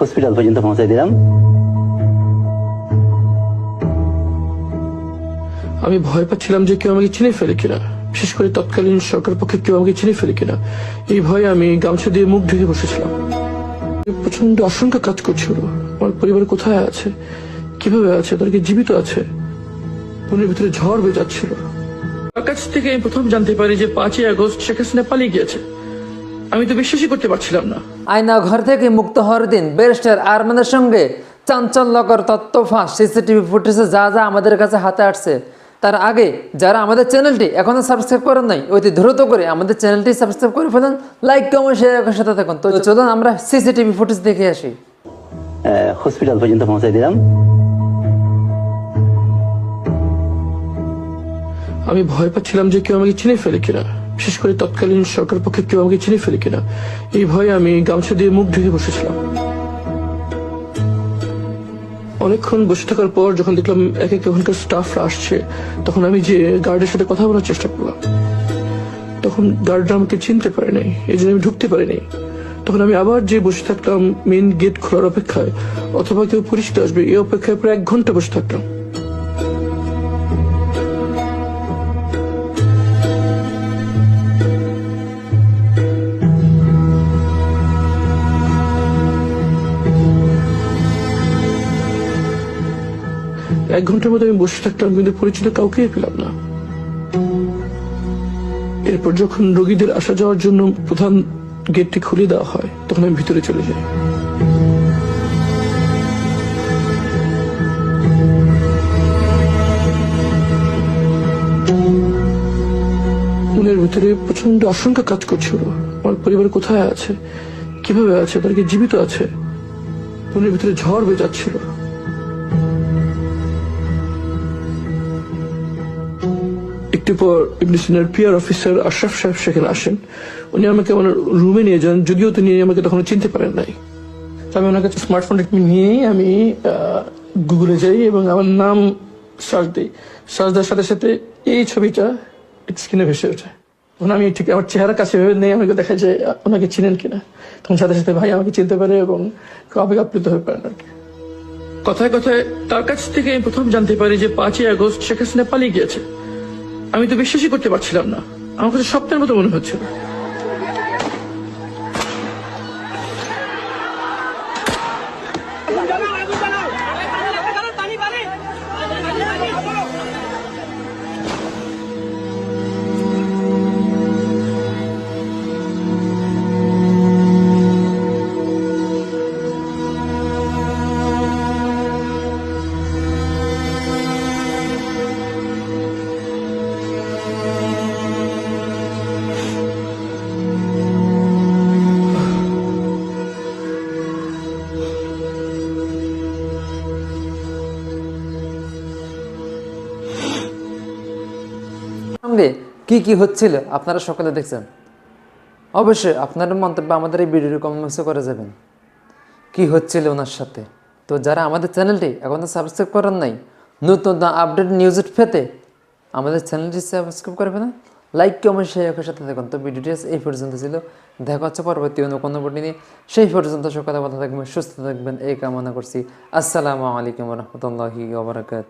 Hospital পর্যন্ত পৌঁছাই দিলাম। আমি ভয় পাচ্ছিলাম যে কেউ আমাকে চিনে ফেলে কিনা, বিশেষ করে তৎকালীন সরকার পক্ষে কেউ আমাকে চিনে ফেলে কিনা। এই ভয়ে আমি গামছা দিয়ে মুখ ঢেকে বসেছিলাম। প্রচন্ড আশঙ্কা কাজ করছিল, আমার পরিবার কোথায় আছে, কিভাবে আছে, তারা কি জীবিত আছে। মনের ভিতরে ঝড় বয়ে যাচ্ছিল। তার কাছ থেকে আমি প্রথম জানতে পারি যে 5ই আগস্ট শেখ হাসিনা পালিয়ে গিয়েছে। আমি তো বিশ্বাসই করতে পারছিলাম না। আয়না ঘর থেকে মুক্ত হওয়ার দিন ব্যারিস্টার আরমানের সঙ্গে চাঞ্চল্যকর তথ্য ফাঁস সিসিটিভি ফুটেজে যা যা আমাদের কাছে হাতে আসছে। তার আগে যারা আমাদের চ্যানেলটি এখনো সাবস্ক্রাইব করেন নাই, অতি দ্রুত করে আমাদের চ্যানেলটি সাবস্ক্রাইব করে ফেলুন, লাইক কমেন্ট শেয়ারের সাথে থাকুন। তো চলুন আমরা সিসিটিভি ফুটেজ দেখে আসি। হসপিটাল পর্যন্ত পৌঁছাই দিলাম। আমি ভয় পাচ্ছিলাম যে কেউ আমাকে চিনে ফেলে কিনা, বিশেষ করে তৎকালীন সরকার পক্ষে কেউ আমাকে চিনে ফেলে কিনা। এই ভয়ে আমি গামছা দিয়ে মুখ ঢেকে বসেছিলাম। অনেকক্ষণ বসে থাকার পর যখন দেখলাম এক এক ওখানকার স্টাফরা আসছে, তখন আমি যে গার্ডের সাথে কথা বলার চেষ্টা করলাম। তখন গার্ডরা আমাকে চিনতে পারে নাই, এই জন্য আমি ঢুকতে পারিনি। তখন আমি আবার যে বসে থাকলাম মেইন গেট খোলার অপেক্ষায়, অথবা কেউ পরিচিত আসবে এই অপেক্ষায় প্রায় 1 ঘন্টা বসে থাকলাম। এক ঘন্টার মধ্যে আমি বসে থাকলাম, কিন্তু পরিচিত কাউকেই পেলাম না। এরপর যখন রোগীদের আসা যাওয়ার জন্য প্রধান গেটটি খুলে দেওয়া হয়, তখন আমি ভিতরে চলে যাই। মনের ভিতরে প্রচন্ড আশঙ্কা কাজ করছিল, আমার পরিবার কোথায় আছে, কিভাবে আছে, তারা কি জীবিত আছে। মনের ভিতরে ঝড় বয়ে যাচ্ছিল। একটু পর ইবনে সিনার পিআর অফিসার আশরাফ সাহেব সেখানে আসেন। উনি আমাকে আমার রুমে নিয়ে যান, যদিও তিনি আমাকে তখন চিনতে পারেন নাই। আমি ওনার কাছে স্মার্টফোনটা নিয়েই আমি গুগলে যাই এবং আমার নাম সার্চ দিই। সার্চ দেওয়ার সাথে সাথে এই ছবিটা স্ক্রিনে ভেসে ওঠে। তখন আমি ঠিক আমার চেহারা কাছে ভেবে নেই, আমাকে দেখা যায় ওনাকে চিনেন কিনা। তখন সাথে সাথে ভাই আমাকে চিনতে পারে এবং আবেগ আপ্লুত হয়ে পারেন আর কি। কথায় কথায় তার কাছ থেকে আমি প্রথম জানতে পারি যে 5ই আগস্ট শেখ হাসিনা পালিয়ে গিয়েছে। আমি তো বিশ্বাসই করতে পারছিলাম না, আমার কাছে স্বপ্নের মতো মনে হচ্ছিল। সঙ্গে কি কি হচ্ছিল আপনারা সকলে দেখছেন। অবশ্যই আপনাদের মন্তব্য আমাদের এই ভিডিওর কমেন্ট বক্সে করে যাবেন কি হচ্ছিল ওনার সাথে। তো যারা আমাদের চ্যানেলটি এখনো সাবস্ক্রাইব করেন নাই, নতুন আপডেট নিউজ পেতে আমাদের চ্যানেলটি সাবস্ক্রাইব করে ফেলেন, লাইক কমেন্ট শেয়ারের সাথে থাকুন। তো ভিডিওটি এই পর্যন্ত ছিল, দেখা হচ্ছে পরবর্তী অন্য কোনো ভিডিও নিয়ে। সেই পর্যন্ত সকলে ভালো থাকবেন, সুস্থ থাকবেন এই কামনা করছি। আসসালামু আলাইকুম রহমতুল্লাহি ওয়া বারাকাতুহু।